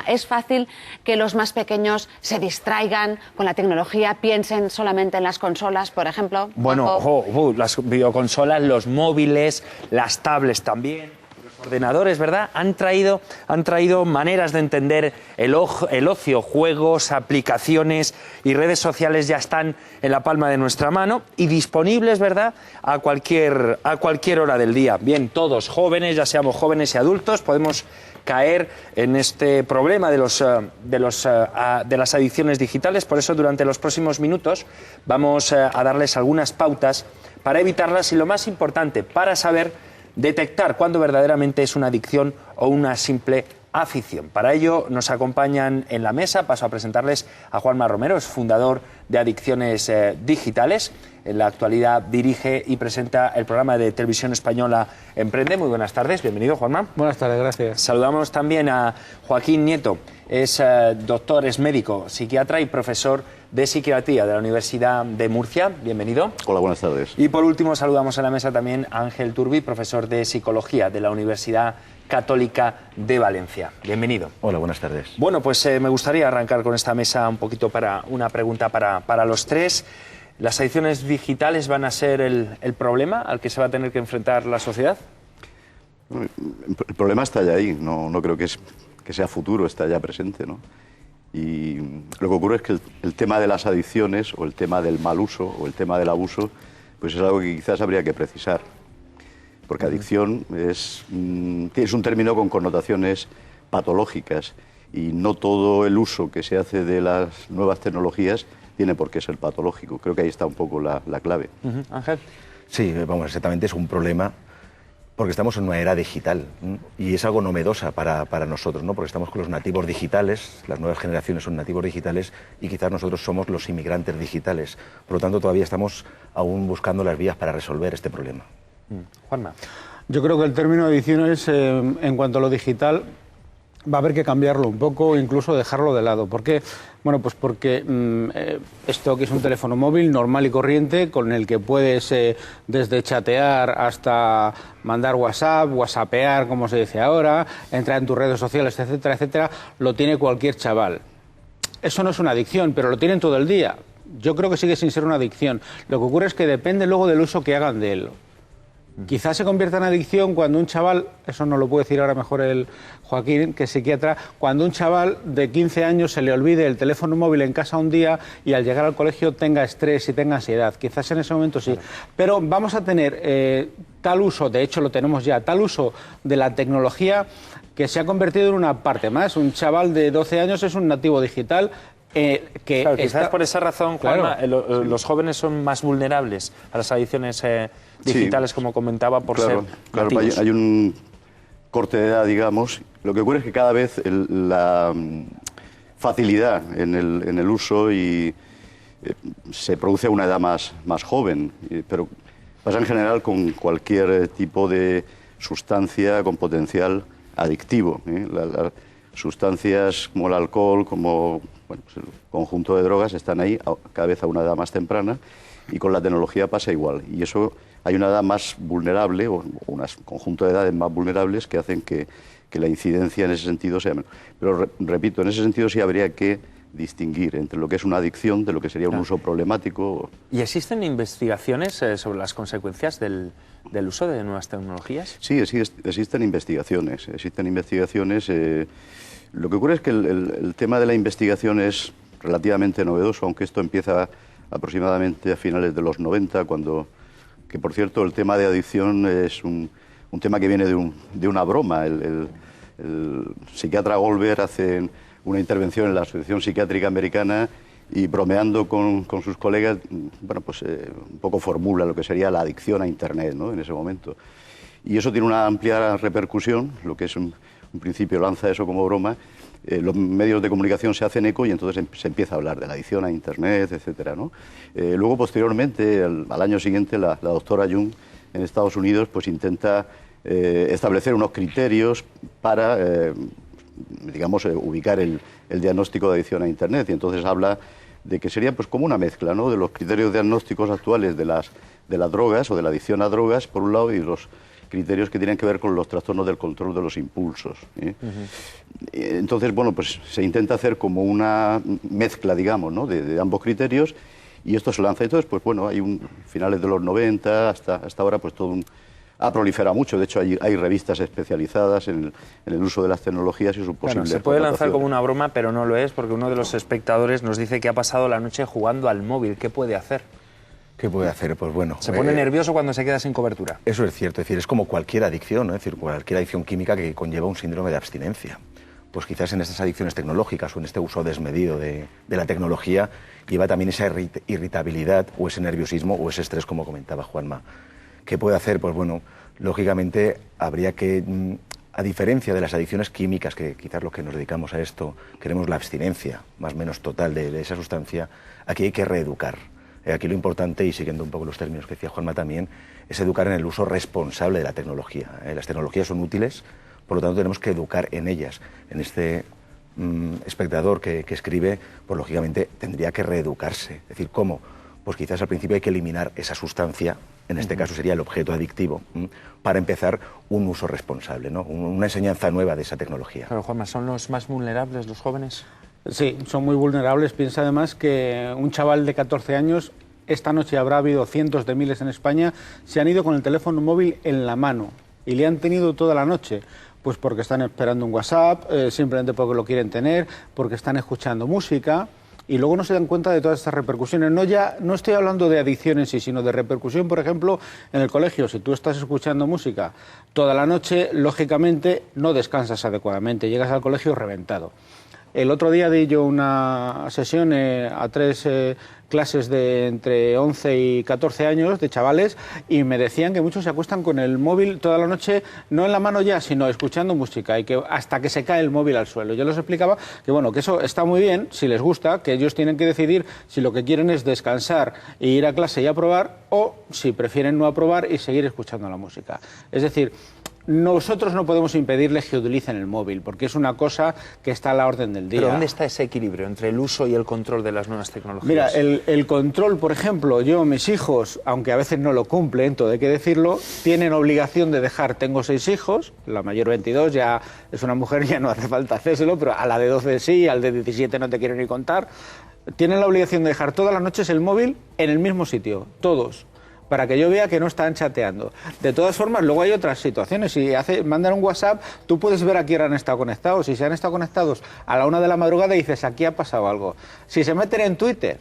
Es fácil que los más pequeños se distraigan con la tecnología, piensen solamente en las consolas, por ejemplo. Bueno, las videoconsolas, los móviles, las tablets también, los ordenadores, ¿verdad? Han traído maneras de entender el ocio, juegos, aplicaciones y redes sociales ya están en la palma de nuestra mano y disponibles, ¿verdad?, a cualquier hora del día. Bien, todos jóvenes, ya seamos jóvenes y adultos, podemos caer en este problema de las adicciones digitales. Por eso, durante los próximos minutos vamos a darles algunas pautas para evitarlas y, lo más importante, para saber detectar cuándo verdaderamente es una adicción o una simple afición. Para ello nos acompañan en la mesa. Paso a presentarles a Juanma Romero, es fundador de Adicciones Digitales. En la actualidad dirige y presenta el programa de televisión española Emprende. Muy buenas tardes, bienvenido, Juanma. Buenas tardes, gracias. Saludamos también a Joaquín Nieto, es doctor, es médico, psiquiatra y profesor de psiquiatría de la Universidad de Murcia. Bienvenido. Hola, buenas tardes. Y por último saludamos a la mesa también a Ángel Turbi, profesor de psicología de la Universidad Católica de Valencia. Bienvenido. Hola, buenas tardes. Bueno, pues me gustaría arrancar con esta mesa un poquito para una pregunta para los tres. ¿Las adicciones digitales van a ser el problema al que se va a tener que enfrentar la sociedad? El problema está ya ahí, no creo que sea futuro, está ya presente, ¿no? Y lo que ocurre es que el tema de las adicciones, o el tema del mal uso, o el tema del abuso, pues es algo que quizás habría que precisar. Porque adicción es un término con connotaciones patológicas, y no todo el uso que se hace de las nuevas tecnologías tiene por qué ser patológico. Creo que ahí está un poco la clave. Ángel. Sí, vamos, exactamente, es un problema porque estamos en una era digital y es algo novedosa para nosotros, ¿no? Porque estamos con los nativos digitales, las nuevas generaciones son nativos digitales y quizás nosotros somos los inmigrantes digitales. Por lo tanto, todavía estamos aún buscando las vías para resolver este problema. Juanma. Yo creo que el término adicciones, en cuanto a lo digital, va a haber que cambiarlo un poco, incluso dejarlo de lado. ¿Por qué? Bueno, pues porque esto que es un teléfono móvil normal y corriente, con el que puedes desde chatear hasta mandar WhatsApp, whatsappear, como se dice ahora, entrar en tus redes sociales, etcétera, etcétera, lo tiene cualquier chaval. Eso no es una adicción, pero lo tienen todo el día. Yo creo que sigue sin ser una adicción. Lo que ocurre es que depende luego del uso que hagan de él. Quizás se convierta en adicción cuando un chaval, eso nos lo puede decir ahora mejor el Joaquín, que es psiquiatra, cuando un chaval de 15 años se le olvide el teléfono móvil en casa un día y al llegar al colegio tenga estrés y tenga ansiedad. Quizás en ese momento sí. Pero vamos a tener tal uso, de hecho lo tenemos ya, tal uso de la tecnología que se ha convertido en una parte más. Un chaval de 12 años es un nativo digital. Claro, quizás por esa razón, Juanma, claro, los jóvenes son más vulnerables a las adicciones digitales, sí, como comentaba, por ser nativos. Hay un corte de edad, digamos. Lo que ocurre es que cada vez la facilidad en el uso se produce a una edad más joven, pero pasa en general con cualquier tipo de sustancia con potencial adictivo. Las sustancias como el alcohol, como pues el conjunto de drogas, están ahí cada vez a una edad más temprana, y con la tecnología pasa igual. Y eso, hay una edad más vulnerable, o un conjunto de edades más vulnerables que hacen que la incidencia en ese sentido sea menor. Pero repito, en ese sentido sí habría que distinguir entre lo que es una adicción de lo que sería un uso problemático. ¿Y existen investigaciones sobre las consecuencias del uso de nuevas tecnologías? Sí, existen investigaciones. Lo que ocurre es que el tema de la investigación es relativamente novedoso, aunque esto empieza aproximadamente a finales de los 90, que por cierto el tema de adicción es un tema que viene de una broma. El psiquiatra Goldberg hace una intervención en la Asociación Psiquiátrica Americana y, bromeando con sus colegas, bueno, pues un poco formula lo que sería la adicción a Internet, ¿no?, en ese momento. Y eso tiene una amplia repercusión. Lo que es un principio lanza eso como broma, los medios de comunicación se hacen eco y entonces se empieza a hablar de la adicción a Internet, etcétera, ¿no? Luego, posteriormente, al año siguiente, la doctora Jung en Estados Unidos pues intenta establecer unos criterios para, digamos, ubicar el diagnóstico de adicción a Internet, y entonces habla de que sería pues como una mezcla, ¿no?, de los criterios diagnósticos actuales de las drogas o de la adicción a drogas, por un lado, y los criterios que tienen que ver con los trastornos del control de los impulsos. Entonces, bueno, pues se intenta hacer como una mezcla, digamos, ¿no? de ambos criterios, y esto se lanza. Entonces, pues bueno, hay finales de los 90, hasta ahora, pues todo ha proliferado mucho. De hecho, hay revistas especializadas en el uso de las tecnologías y su posible se puede lanzar connotación. como una broma, pero no lo es, porque uno de los espectadores nos dice que ha pasado la noche jugando al móvil. ¿Qué puede hacer? ¿Qué puede hacer? Pues bueno... Se pone nervioso cuando se queda sin cobertura. Eso es cierto, es decir, es como cualquier adicción, ¿no? Es decir, cualquier adicción química que conlleva un síndrome de abstinencia. Pues quizás en estas adicciones tecnológicas o en este uso desmedido de la tecnología lleva también esa irritabilidad o ese nerviosismo o ese estrés, como comentaba Juanma. ¿Qué puede hacer? Pues bueno, lógicamente habría que, a diferencia de las adicciones químicas, que quizás los que nos dedicamos a esto queremos la abstinencia más o menos total de esa sustancia, aquí hay que reeducar. Aquí lo importante, y siguiendo un poco los términos que decía Juanma también, es educar en el uso responsable de la tecnología. Las tecnologías son útiles, por lo tanto tenemos que educar en ellas. En este espectador que escribe, pues lógicamente tendría que reeducarse. Es decir, ¿cómo? Pues quizás al principio hay que eliminar esa sustancia, en este caso sería el objeto adictivo, para empezar un uso responsable, ¿no? Una enseñanza nueva de esa tecnología. Pero Juanma, ¿son los más vulnerables los jóvenes? Sí, son muy vulnerables. Piensa además que un chaval de 14 años, esta noche habrá habido cientos de miles en España, se han ido con el teléfono móvil en la mano y le han tenido toda la noche. Pues porque están esperando un WhatsApp, simplemente porque lo quieren tener, porque están escuchando música y luego no se dan cuenta de todas estas repercusiones. No estoy hablando de adicción en sí, sino de repercusión, por ejemplo, en el colegio. Si tú estás escuchando música toda la noche, lógicamente no descansas adecuadamente, llegas al colegio reventado. El otro día di yo una sesión a 3 clases de entre 11 y 14 años de chavales y me decían que muchos se acuestan con el móvil toda la noche, no en la mano ya, sino escuchando música y que hasta que se cae el móvil al suelo. Yo les explicaba que bueno, que eso está muy bien, si les gusta, que ellos tienen que decidir si lo que quieren es descansar e ir a clase y aprobar o si prefieren no aprobar y seguir escuchando la música. Es decir, nosotros no podemos impedirles que utilicen el móvil, porque es una cosa que está a la orden del día. ¿Pero dónde está ese equilibrio entre el uso y el control de las nuevas tecnologías? Mira, el control, por ejemplo, mis hijos, aunque a veces no lo cumplen, todo hay que decirlo, tienen obligación de dejar, tengo 6 hijos, la mayor 22, ya es una mujer, ya no hace falta hacérselo, pero a la de 12 sí, al de 17 no te quiero ni contar, tienen la obligación de dejar todas las noches el móvil en el mismo sitio, todos, para que yo vea que no están chateando. De todas formas, luego hay otras situaciones. Si mandan un WhatsApp, tú puedes ver a quién han estado conectados. Si se han estado conectados a la 1 de la madrugada, dices, aquí ha pasado algo. Si se meten en Twitter,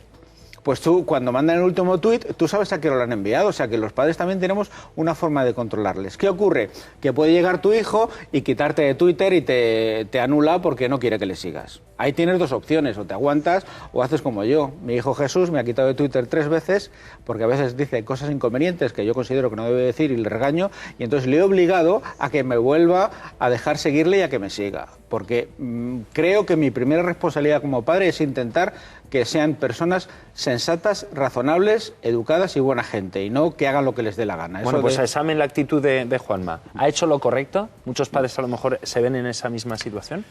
pues tú, cuando mandan el último tuit, tú sabes a qué lo han enviado. O sea, que los padres también tenemos una forma de controlarles. ¿Qué ocurre? Que puede llegar tu hijo y quitarte de Twitter y te anula porque no quiere que le sigas. Ahí tienes 2 opciones, o te aguantas o haces como yo. Mi hijo Jesús me ha quitado de Twitter 3 veces porque a veces dice cosas inconvenientes que yo considero que no debe decir y le regaño, y entonces le he obligado a que me vuelva a dejar seguirle y a que me siga. Porque creo que mi primera responsabilidad como padre es intentar que sean personas sensatas, razonables, educadas y buena gente, y no que hagan lo que les dé la gana. Bueno, pues a examen la actitud de Juanma. ¿Ha hecho lo correcto? ¿Muchos padres a lo mejor se ven en esa misma situación?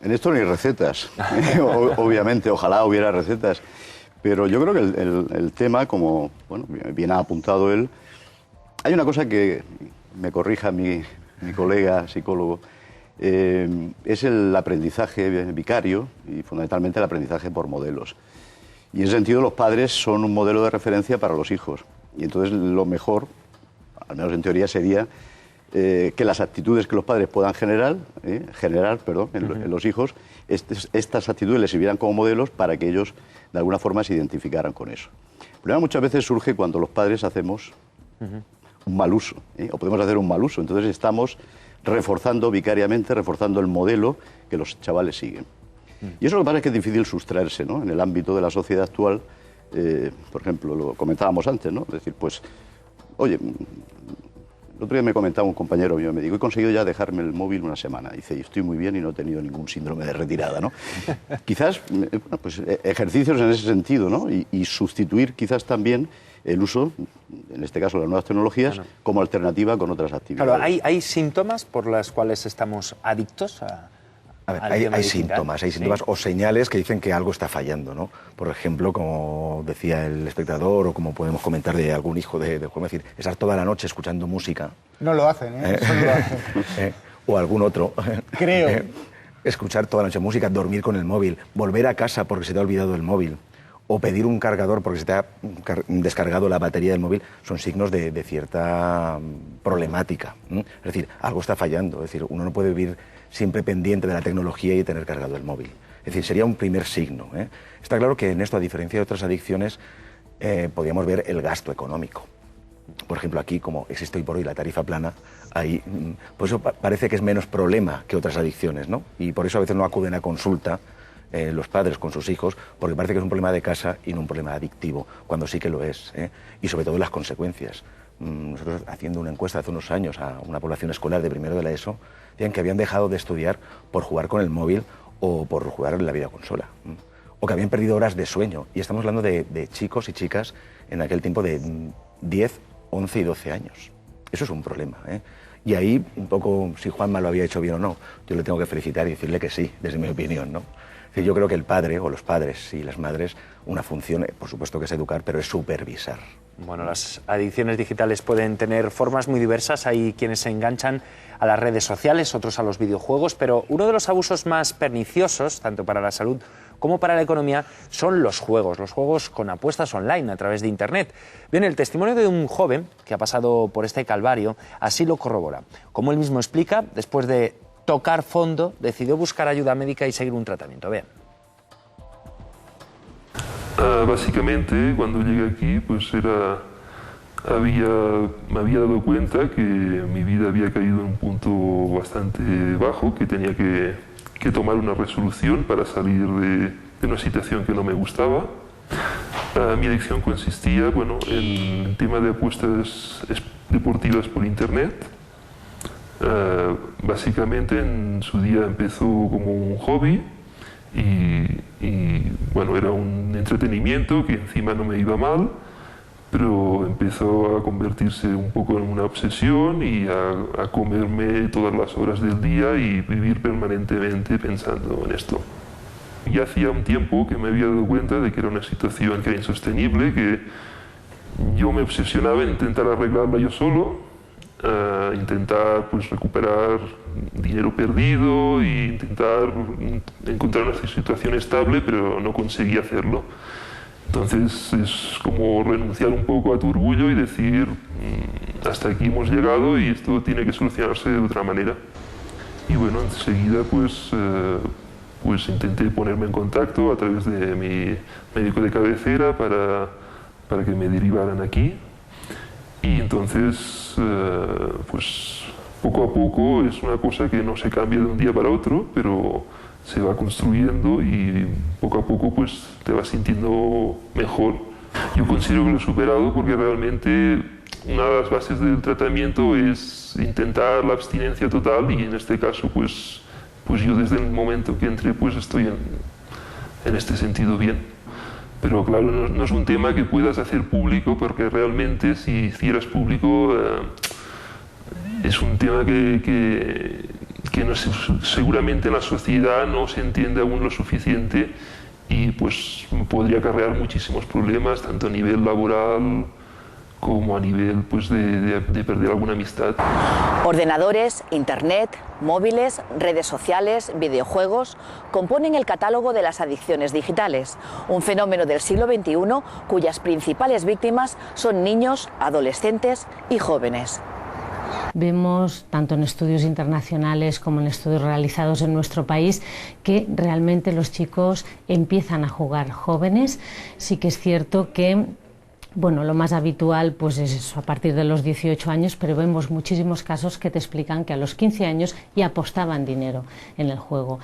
En esto no hay recetas, obviamente, ojalá hubiera recetas, pero yo creo que el tema, como bueno, bien ha apuntado él, hay una cosa que me corrija mi colega psicólogo, es el aprendizaje vicario y fundamentalmente el aprendizaje por modelos. Y en ese sentido los padres son un modelo de referencia para los hijos, y entonces lo mejor, al menos en teoría, sería que las actitudes que los padres puedan generar en los hijos, estas actitudes les sirvieran como modelos para que ellos de alguna forma se identificaran con eso. El problema muchas veces surge cuando los padres hacemos un mal uso, o podemos hacer un mal uso. Entonces estamos reforzando vicariamente, reforzando el modelo que los chavales siguen. Y eso lo que pasa es que es difícil sustraerse, ¿no? En el ámbito de la sociedad actual, por ejemplo, lo comentábamos antes, ¿no? Es decir, pues, oye, el otro día me comentaba un compañero mío, me dijo, he conseguido ya dejarme el móvil una semana. Dice, y estoy muy bien y no he tenido ningún síndrome de retirada, ¿no? Quizás, bueno, pues ejercicios en ese sentido, ¿no? Y sustituir quizás también el uso, en este caso las nuevas tecnologías, como alternativa con otras actividades. Claro, ¿hay síntomas por las cuales estamos adictos A ver, al hay tema digital? síntomas o señales que dicen que algo está fallando, ¿no? Por ejemplo, como decía el espectador o como podemos comentar de algún hijo de juego, es decir, estar toda la noche escuchando música. No lo hacen, ¿eh? Eso no lo hacen. O algún otro. Creo. Escuchar toda la noche música, dormir con el móvil, volver a casa porque se te ha olvidado el móvil, o pedir un cargador porque se te ha descargado la batería del móvil, son signos de cierta problemática. Es decir, algo está fallando. Es decir, uno no puede vivir siempre pendiente de la tecnología y tener cargado el móvil. Es decir, sería un primer signo. Está claro que en esto, a diferencia de otras adicciones, podríamos ver el gasto económico. Por ejemplo, aquí, como existe hoy por hoy la tarifa plana, ahí, pues eso parece que es menos problema que otras adicciones, ¿no? Y por eso a veces no acuden a consulta los padres con sus hijos, porque parece que es un problema de casa y no un problema adictivo, cuando sí que lo es, y sobre todo las consecuencias. Nosotros, haciendo una encuesta hace unos años a una población escolar de primero de la ESO, decían que habían dejado de estudiar por jugar con el móvil o por jugar en la videoconsola, o que habían perdido horas de sueño, y estamos hablando de chicos y chicas en aquel tiempo de 10, 11 y 12 años. Eso es un problema, Y ahí, un poco, si Juanma lo había hecho bien o no, yo le tengo que felicitar y decirle que sí, desde mi opinión, ¿no? Es decir, yo creo que el padre, o los padres y las madres, una función, por supuesto que es educar, pero es supervisar. Bueno, las adicciones digitales pueden tener formas muy diversas. Hay quienes se enganchan a las redes sociales, otros a los videojuegos, pero uno de los abusos más perniciosos, tanto para la salud como para la economía, son los juegos con apuestas online a través de Internet. Bien, el testimonio de un joven que ha pasado por este calvario así lo corrobora. Como él mismo explica, después de tocar fondo, decidió buscar ayuda médica y seguir un tratamiento. Vean. Básicamente, cuando llegué aquí, pues me había dado cuenta que mi vida había caído en un punto bastante bajo, que tenía que tomar una resolución para salir de una situación que no me gustaba. Mi adicción consistía, bueno, en el tema de apuestas deportivas por Internet. Básicamente, en su día empezó como un hobby y bueno, era un entretenimiento que encima no me iba mal, pero empezó a convertirse un poco en una obsesión y a comerme todas las horas del día y vivir permanentemente pensando en esto. Ya hacía un tiempo que me había dado cuenta de que era una situación que era insostenible, que yo me obsesionaba en intentar arreglarla yo solo, intentar pues recuperar dinero perdido e intentar encontrar una situación estable, pero no conseguía hacerlo. Entonces es como renunciar un poco a tu orgullo y decir hasta aquí hemos llegado y esto tiene que solucionarse de otra manera. Y bueno, enseguida pues intenté ponerme en contacto a través de mi médico de cabecera para que me derivaran aquí. Y entonces, pues poco a poco es una cosa que no se cambia de un día para otro, pero se va construyendo y poco a poco pues te vas sintiendo mejor. Yo considero que lo he superado porque realmente una de las bases del tratamiento es intentar la abstinencia total y en este caso pues yo desde el momento que entré pues estoy en este sentido bien. Pero claro, no es un tema que puedas hacer público porque realmente si hicieras público es un tema que no sé, seguramente en la sociedad no se entiende aún lo suficiente y pues podría acarrear muchísimos problemas tanto a nivel laboral como a nivel pues, de perder alguna amistad. Ordenadores, internet, móviles, redes sociales, videojuegos componen el catálogo de las adicciones digitales, un fenómeno del siglo XXI cuyas principales víctimas son niños, adolescentes y jóvenes. Vemos, tanto en estudios internacionales como en estudios realizados en nuestro país, que realmente los chicos empiezan a jugar jóvenes. Sí que es cierto que bueno, lo más habitual pues es eso, a partir de los 18 años, pero vemos muchísimos casos que te explican que a los 15 años ya apostaban dinero en el juego.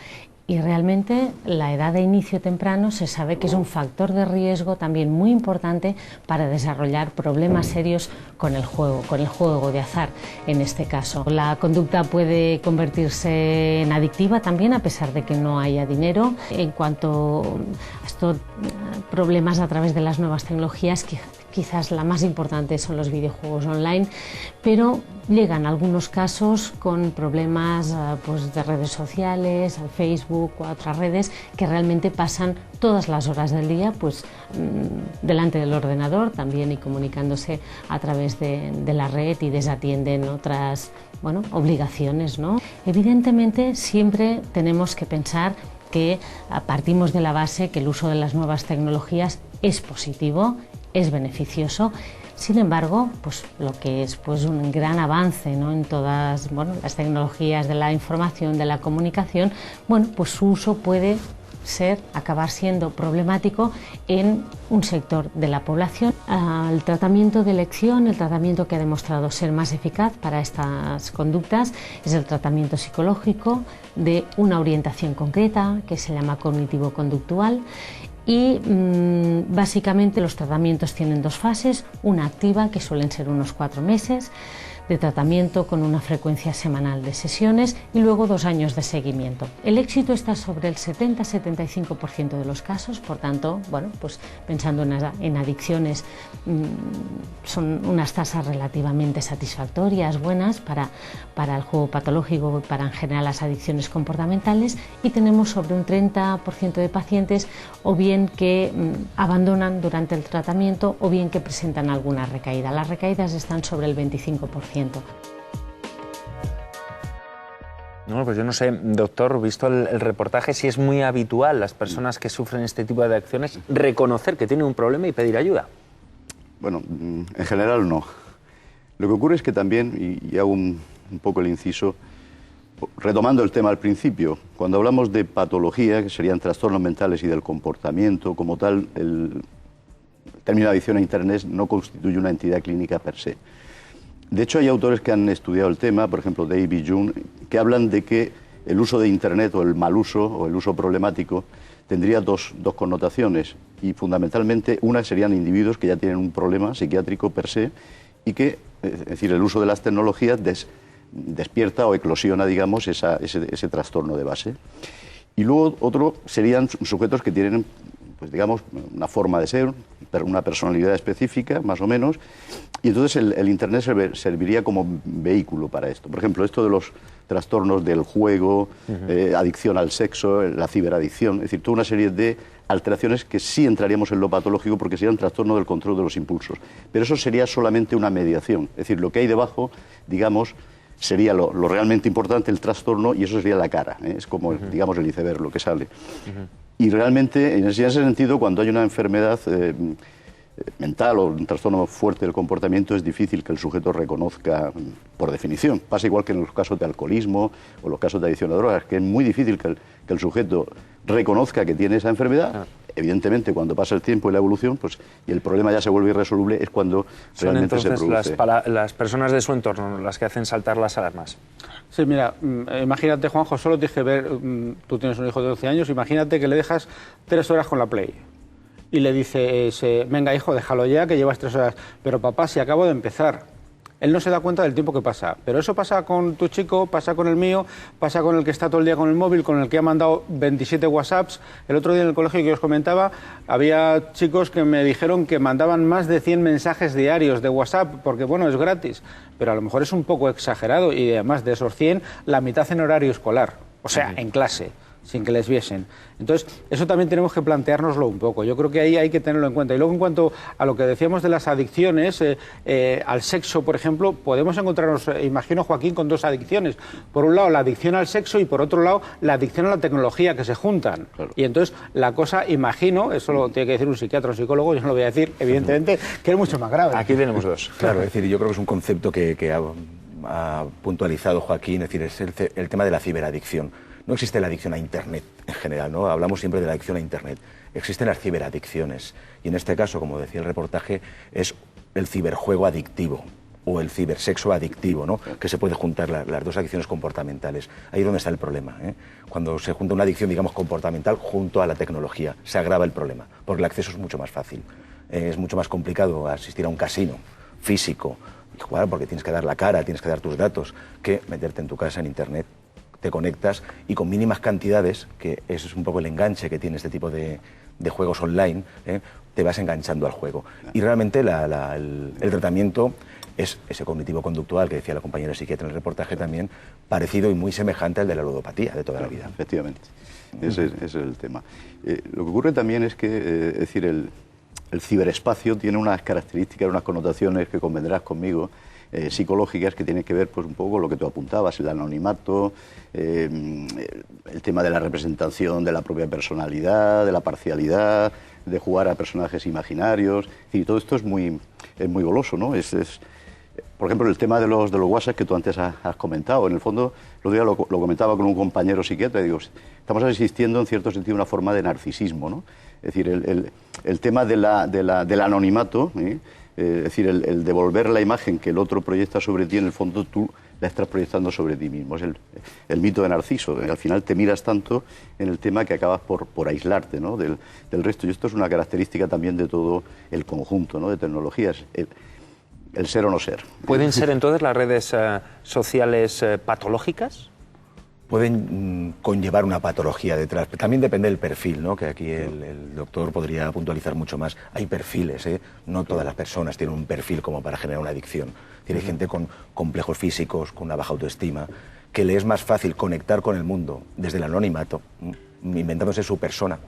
Y realmente la edad de inicio temprano se sabe que es un factor de riesgo también muy importante para desarrollar problemas serios con el juego de azar en este caso. La conducta puede convertirse en adictiva también a pesar de que no haya dinero. En cuanto a estos problemas a través de las nuevas tecnologías, quizás la más importante son los videojuegos online, pero llegan algunos casos con problemas pues de redes sociales, al Facebook o a otras redes, que realmente pasan todas las horas del día pues delante del ordenador también y comunicándose a través de la red y desatienden otras obligaciones, ¿no? Evidentemente siempre tenemos que pensar que partimos de la base que el uso de las nuevas tecnologías es positivo, es beneficioso. Sin embargo, pues lo que es pues un gran avance, ¿no?, en todas las tecnologías de la información, de la comunicación, pues su uso puede acabar siendo problemático en un sector de la población. El tratamiento de elección, el tratamiento que ha demostrado ser más eficaz para estas conductas es el tratamiento psicológico de una orientación concreta que se llama cognitivo-conductual. Y básicamente los tratamientos tienen dos fases, una activa, que suelen ser unos 4 meses de tratamiento con una frecuencia semanal de sesiones, y luego 2 años de seguimiento. El éxito está sobre el 70-75% de los casos, por tanto, pues pensando en adicciones, son unas tasas relativamente satisfactorias, buenas para el juego patológico y para en general las adicciones comportamentales, y tenemos sobre un 30% de pacientes o bien que abandonan durante el tratamiento o bien que presentan alguna recaída. Las recaídas están sobre el 25%. No, pues yo no sé, doctor, visto el reportaje, si es muy habitual las personas que sufren este tipo de adicciones reconocer que tienen un problema y pedir ayuda. Bueno, en general no. Lo que ocurre es que también, y hago un poco el inciso, retomando el tema al principio, cuando hablamos de patología, que serían trastornos mentales y del comportamiento, como tal, el término adicción a Internet no constituye una entidad clínica per se. De hecho, hay autores que han estudiado el tema, por ejemplo, Dave y June, que hablan de que el uso de Internet o el mal uso o el uso problemático tendría dos connotaciones, y fundamentalmente una serían individuos que ya tienen un problema psiquiátrico per se y que, es decir, el uso de las tecnologías despierta o eclosiona, digamos, ese trastorno de base. Y luego otro serían sujetos que tienen, pues digamos, una forma de ser, una personalidad específica, más o menos, y entonces el Internet serviría como vehículo para esto. Por ejemplo, esto de los trastornos del juego, adicción al sexo, la ciberadicción, es decir, toda una serie de alteraciones que sí entraríamos en lo patológico porque serían trastorno del control de los impulsos. Pero eso sería solamente una mediación, es decir, lo que hay debajo, digamos, sería lo realmente importante, el trastorno, y eso sería la cara, ¿eh? Es como, digamos, el iceberg, lo que sale. Y realmente, en ese sentido, cuando hay una enfermedad mental o un trastorno fuerte del comportamiento, es difícil que el sujeto reconozca, por definición. Pasa igual que en los casos de alcoholismo o los casos de adicción a drogas, que es muy difícil que el sujeto reconozca que tiene esa enfermedad. Evidentemente, cuando pasa el tiempo y la evolución, pues, y el problema ya se vuelve irresoluble, es cuando realmente se produce. Las personas de su entorno las que hacen saltar las alarmas. Sí, mira, imagínate, Juanjo, solo te dije ver, tú tienes un hijo de 12 años, imagínate que le dejas 3 horas con la Play y le dices, venga hijo, déjalo ya, que llevas 3 horas, pero papá, si acabo de empezar. Él no se da cuenta del tiempo que pasa, pero eso pasa con tu chico, pasa con el mío, pasa con el que está todo el día con el móvil, con el que ha mandado 27 WhatsApps. El otro día en el colegio que os comentaba, había chicos que me dijeron que mandaban más de 100 mensajes diarios de WhatsApp, porque bueno, es gratis, pero a lo mejor es un poco exagerado, y además de esos 100, la mitad en horario escolar, o sea, en clase, sin que les viesen. Entonces, eso también tenemos que planteárnoslo un poco. Yo creo que ahí hay que tenerlo en cuenta. Y luego, en cuanto a lo que decíamos de las adicciones, al sexo, por ejemplo, podemos encontrarnos, imagino, Joaquín, con 2 adicciones. Por un lado, la adicción al sexo, y por otro lado, la adicción a la tecnología, que se juntan. Claro. Y entonces, la cosa, imagino, eso lo tiene que decir un psiquiatra o un psicólogo, yo no lo voy a decir, evidentemente, que es mucho más grave. Aquí tenemos 2. Claro, es decir, yo creo que es un concepto que ha puntualizado Joaquín, es decir, es el tema de la ciberadicción. No existe la adicción a Internet en general, ¿no? Hablamos siempre de la adicción a Internet. Existen las ciberadicciones. Y en este caso, como decía el reportaje, es el ciberjuego adictivo o el cibersexo adictivo, ¿no? Que se puede juntar las 2 adicciones comportamentales. Ahí es donde está el problema, ¿eh? Cuando se junta una adicción, digamos, comportamental junto a la tecnología, se agrava el problema, porque el acceso es mucho más fácil. Es mucho más complicado asistir a un casino físico y jugar porque tienes que dar la cara, tienes que dar tus datos, que meterte en tu casa en Internet, te conectas y con mínimas cantidades, que eso es un poco el enganche que tiene este tipo de juegos online, te vas enganchando al juego. Y realmente el tratamiento es ese cognitivo-conductual que decía la compañera psiquiatra en el reportaje también, parecido y muy semejante al de la ludopatía de toda la vida. Efectivamente, ese es el tema. Lo que ocurre también es que, es decir, el ciberespacio tiene unas características, unas connotaciones que convendrás conmigo, psicológicas, que tienen que ver pues un poco con lo que tú apuntabas, el anonimato, el tema de la representación de la propia personalidad, de la parcialidad, de jugar a personajes imaginarios. Es decir, todo esto es muy goloso, ¿no? Por ejemplo, el tema de los WhatsApp que tú antes has comentado. En el fondo, el otro día lo comentaba con un compañero psiquiatra y digo, estamos asistiendo en cierto sentido a una forma de narcisismo, ¿no? Es decir, el tema del anonimato, es decir, el devolver la imagen que el otro proyecta sobre ti, en el fondo tú la estás proyectando sobre ti mismo. Es el mito de Narciso. Al final te miras tanto en el tema que acabas por aislarte, ¿no? del resto. Y esto es una característica también de todo el conjunto, ¿no? De tecnologías. El ser o no ser. ¿Pueden ser entonces las redes sociales patológicas? Pueden conllevar una patología detrás. También depende del perfil, ¿no? Que aquí el doctor podría puntualizar mucho más. Hay perfiles, no todas las personas tienen un perfil como para generar una adicción. Hay gente con complejos físicos, con una baja autoestima, que le es más fácil conectar con el mundo desde el anonimato, inventándose su persona,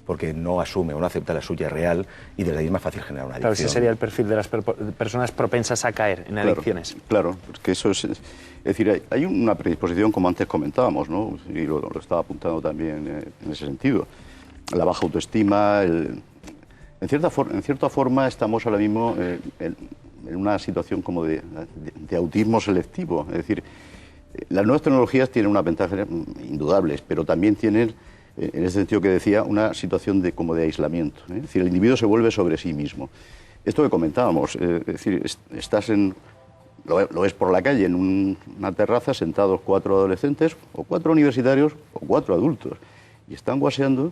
porque no asume o no acepta la suya real, y desde ahí es más fácil generar una adicción. Claro, ese sería el perfil de las personas propensas a caer en adicciones. Claro, porque eso es decir, hay una predisposición, como antes comentábamos, ¿no? Y lo estaba apuntando también en ese sentido. La baja autoestima, en cierta forma estamos ahora mismo en una situación como de autismo selectivo. Es decir, las nuevas tecnologías tienen unas ventajas indudables, pero también tienen, en ese sentido que decía, una situación como de aislamiento. Es decir, el individuo se vuelve sobre sí mismo. Esto que comentábamos, es decir, estás lo ves por la calle, en una terraza, sentados 4 adolescentes, o 4 universitarios, o 4 adultos, y están guaseando,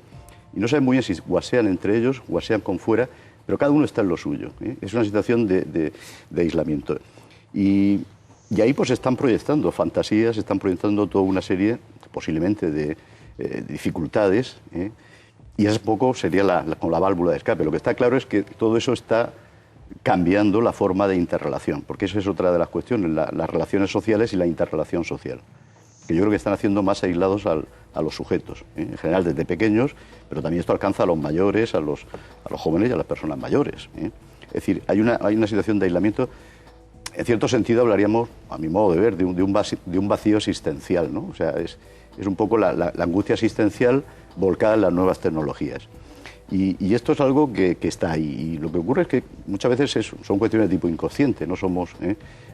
y no saben muy bien si guasean entre ellos, guasean con fuera, pero cada uno está en lo suyo. Es una situación de aislamiento. Y ahí pues están proyectando fantasías, están proyectando toda una serie, posiblemente, de dificultades, y es poco sería como la válvula de escape. Lo que está claro es que todo eso está cambiando la forma de interrelación, porque eso es otra de las cuestiones, las relaciones sociales y la interrelación social, que yo creo que están haciendo más aislados a los sujetos, en general desde pequeños, pero también esto alcanza a los mayores, a los jóvenes y a las personas mayores. Es decir, hay una situación de aislamiento. En cierto sentido hablaríamos, a mi modo de ver, de un vacío existencial, ¿no? O sea, es un poco la angustia existencial volcada en las nuevas tecnologías. Y esto es algo que está ahí. Y lo que ocurre es que muchas veces son cuestiones de tipo inconsciente, no somos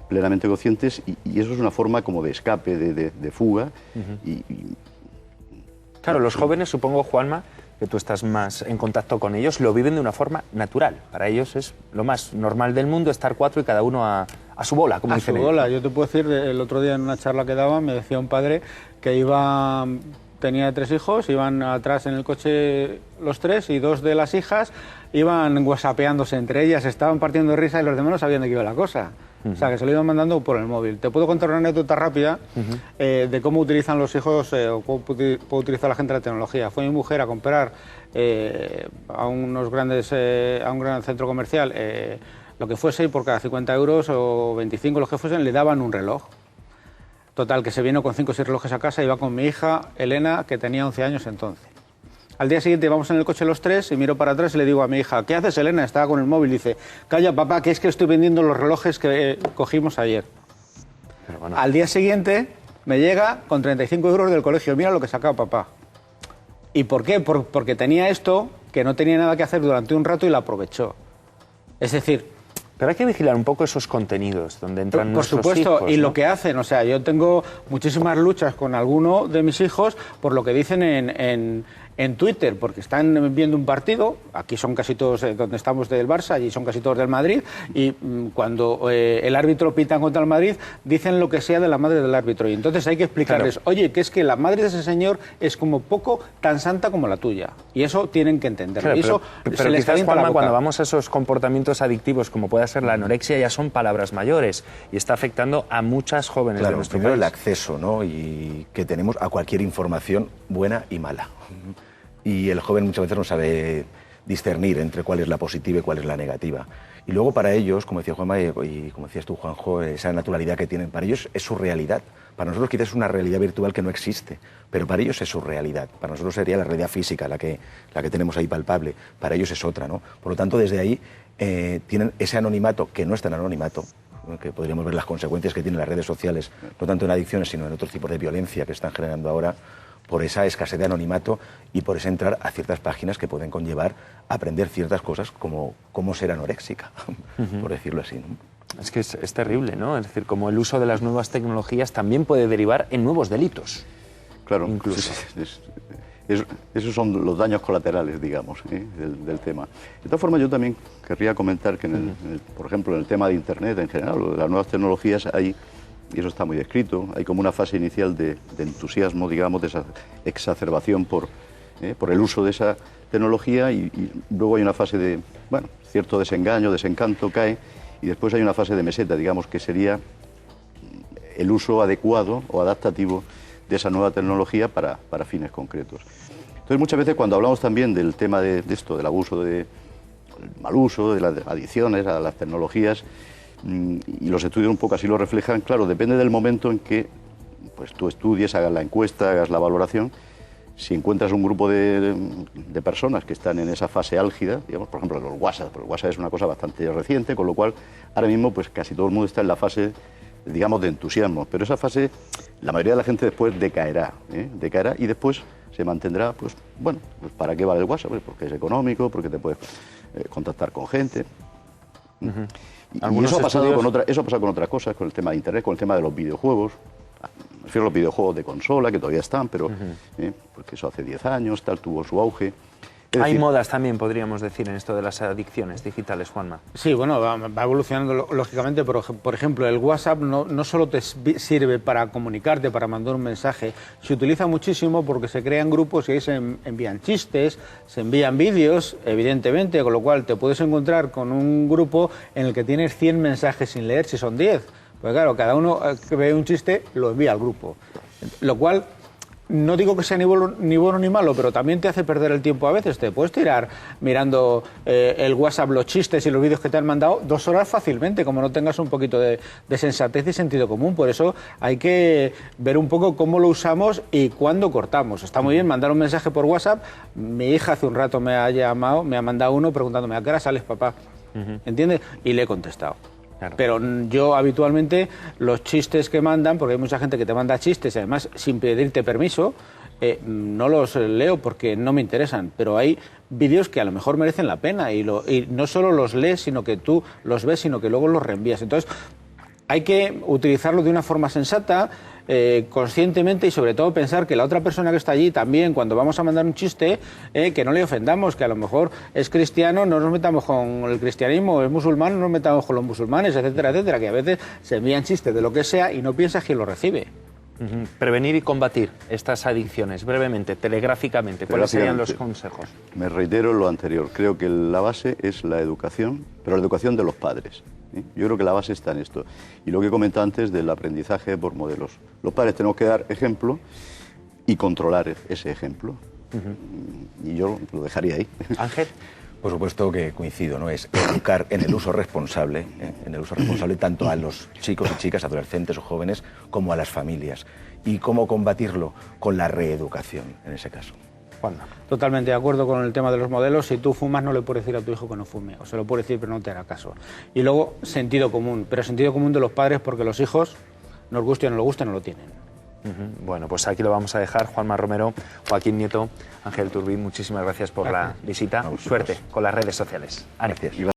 plenamente conscientes, y eso es una forma como de escape, de fuga. Claro, los jóvenes, supongo, Juanma, que tú estás más en contacto con ellos, lo viven de una forma natural. Para ellos es lo más normal del mundo estar 4 y cada uno a su bola, como dicen ellos. A su bola. Yo te puedo decir, el otro día en una charla que daba, me decía un padre que tenía 3 hijos, iban atrás en el coche los 3, y 2 de las hijas iban whatsappeándose entre ellas, estaban partiendo de risa, y los demás no sabían de qué iba la cosa. O sea, que se lo iban mandando por el móvil. Te puedo contar una anécdota rápida de cómo utilizan los hijos o cómo puede utilizar la gente la tecnología. Fue mi mujer a comprar a un gran centro comercial lo que fuese, y por cada 50 euros o 25, los que fuesen, le daban un reloj. Total, que se vino con 5 o 6 relojes a casa, iba con mi hija, Elena, que tenía 11 años entonces. Al día siguiente vamos en el coche los 3 y miro para atrás y le digo a mi hija, ¿qué haces, Elena? Estaba con el móvil. Dice, calla, papá, que es que estoy vendiendo los relojes que cogimos ayer. Pero bueno. Al día siguiente me llega con 35 euros del colegio. Mira lo que sacaba papá. ¿Y por qué? Porque tenía esto, que no tenía nada que hacer durante un rato, y la aprovechó. Es decir... Pero hay que vigilar un poco esos contenidos donde entran nuestros hijos. Por supuesto, y ¿no? Lo que hacen, o sea, yo tengo muchísimas luchas con alguno de mis hijos por lo que dicen en en Twitter porque están viendo un partido, aquí son casi todos donde estamos del Barça, allí son casi todos del Madrid, y cuando el árbitro pita contra el Madrid, dicen lo que sea de la madre del árbitro, y entonces hay que explicarles, oye, que es que la madre de ese señor es como poco tan santa como la tuya, y eso tienen que entenderlo. Claro, y eso pero quizás, Juanma, cuando vamos a esos comportamientos adictivos, como pueda ser la anorexia, ya son palabras mayores, y está afectando a muchas jóvenes de nuestro primero país. el acceso, ¿no?, y que tenemos a cualquier información buena y mala. Y el joven muchas veces no sabe discernir entre cuál es la positiva y cuál es la negativa. Y luego para ellos, como decía Juanma y como decías tú, Juanjo, esa naturalidad que tienen, para ellos es su realidad. Para nosotros quizás es una realidad virtual que no existe, pero para ellos es su realidad. Para nosotros sería la realidad física, la que tenemos ahí palpable. Para ellos es otra, ¿no? Por lo tanto, desde ahí tienen ese anonimato, que no es tan anonimato, que podríamos ver las consecuencias que tienen las redes sociales, no tanto en adicciones, sino en otros tipos de violencia que están generando ahora, por esa escasez de anonimato y por ese entrar a ciertas páginas que pueden conllevar a aprender ciertas cosas como cómo ser anoréxica, por decirlo así, ¿no? Es que es terrible, ¿no? Es decir, como el uso de las nuevas tecnologías también puede derivar en nuevos delitos. Claro, incluso. Esos son los daños colaterales, digamos, del tema. De todas formas, yo también querría comentar que, por ejemplo, en el tema de Internet en general, o de las nuevas tecnologías, hay, y eso está muy descrito, hay como una fase inicial de entusiasmo, digamos, de esa exacerbación por el uso de esa tecnología, y luego hay una fase de, bueno, cierto desengaño, desencanto, cae, y después hay una fase de meseta, digamos, que sería el uso adecuado o adaptativo de esa nueva tecnología para fines concretos. Entonces, muchas veces cuando hablamos también del tema de esto, del abuso, el mal uso, de las adicciones a las tecnologías, y los estudios un poco así lo reflejan, claro, depende del momento en que pues, tú estudies, hagas la encuesta, hagas la valoración. Si encuentras un grupo de personas que están en esa fase álgida, digamos, por ejemplo, los WhatsApp, porque el WhatsApp es una cosa bastante reciente, con lo cual ahora mismo pues casi todo el mundo está en la fase, digamos, de entusiasmo, pero esa fase, la mayoría de la gente después decaerá y después se mantendrá, pues bueno, pues ¿para qué vale el WhatsApp? Pues porque es económico, porque te puedes contactar con gente. Y eso ha pasado con otras cosas, con el tema de Internet, con el tema de los videojuegos. Me refiero a los videojuegos de consola, que todavía están, pero porque eso hace 10 años, tal, tuvo su auge. Hay modas también, podríamos decir, en esto de las adicciones digitales, Juanma. Sí, bueno, va evolucionando lógicamente, pero por ejemplo, el WhatsApp no solo te sirve para comunicarte, para mandar un mensaje, se utiliza muchísimo porque se crean grupos y ahí se envían chistes, se envían vídeos, evidentemente, con lo cual te puedes encontrar con un grupo en el que tienes 100 mensajes sin leer, si son 10. Pues claro, cada uno que ve un chiste lo envía al grupo, lo cual no digo que sea ni bueno ni malo, pero también te hace perder el tiempo a veces. Te puedes tirar mirando el WhatsApp, los chistes y los vídeos que te han mandado 2 horas fácilmente, como no tengas un poquito de sensatez y sentido común. Por eso hay que ver un poco cómo lo usamos y cuándo cortamos. Está muy bien mandar un mensaje por WhatsApp. Mi hija hace un rato me ha mandado uno preguntándome ¿a qué hora sales, papá? ¿Entiendes? Y le he contestado. Claro. Pero yo habitualmente los chistes que mandan, porque hay mucha gente que te manda chistes y además sin pedirte permiso, no los leo porque no me interesan, pero hay vídeos que a lo mejor merecen la pena y no solo los lees, sino que tú los ves, sino que luego los reenvías. Entonces hay que utilizarlo de una forma sensata, conscientemente, y sobre todo pensar que la otra persona que está allí también, cuando vamos a mandar un chiste, que no le ofendamos, que a lo mejor es cristiano, no nos metamos con el cristianismo, es musulmán, no nos metamos con los musulmanes, etcétera, etcétera, que a veces se envían chistes de lo que sea y no piensas quién lo recibe. Prevenir y combatir estas adicciones, brevemente, telegráficamente, ¿cuáles serían los consejos? Me reitero en lo anterior, creo que la base es la educación, pero la educación de los padres. Yo creo que la base está en esto. Y lo que he comentado antes del aprendizaje por modelos. Los padres tenemos que dar ejemplo y controlar ese ejemplo. Y yo lo dejaría ahí. Ángel. Por supuesto que coincido, ¿no? Es educar en el uso responsable, tanto a los chicos y chicas, adolescentes o jóvenes, como a las familias. ¿Y cómo combatirlo? Con la reeducación, en ese caso. Juanma. Totalmente de acuerdo con el tema de los modelos. Si tú fumas, no le puedes decir a tu hijo que no fume, o se lo puedes decir pero no te hará caso. Y luego, sentido común, pero sentido común de los padres, porque los hijos, nos guste o no les guste, no lo tienen. Bueno, pues aquí lo vamos a dejar. Juanma Romero, Joaquín Nieto, Ángel Turbín, muchísimas gracias por la visita. Suerte con las redes sociales. Gracias.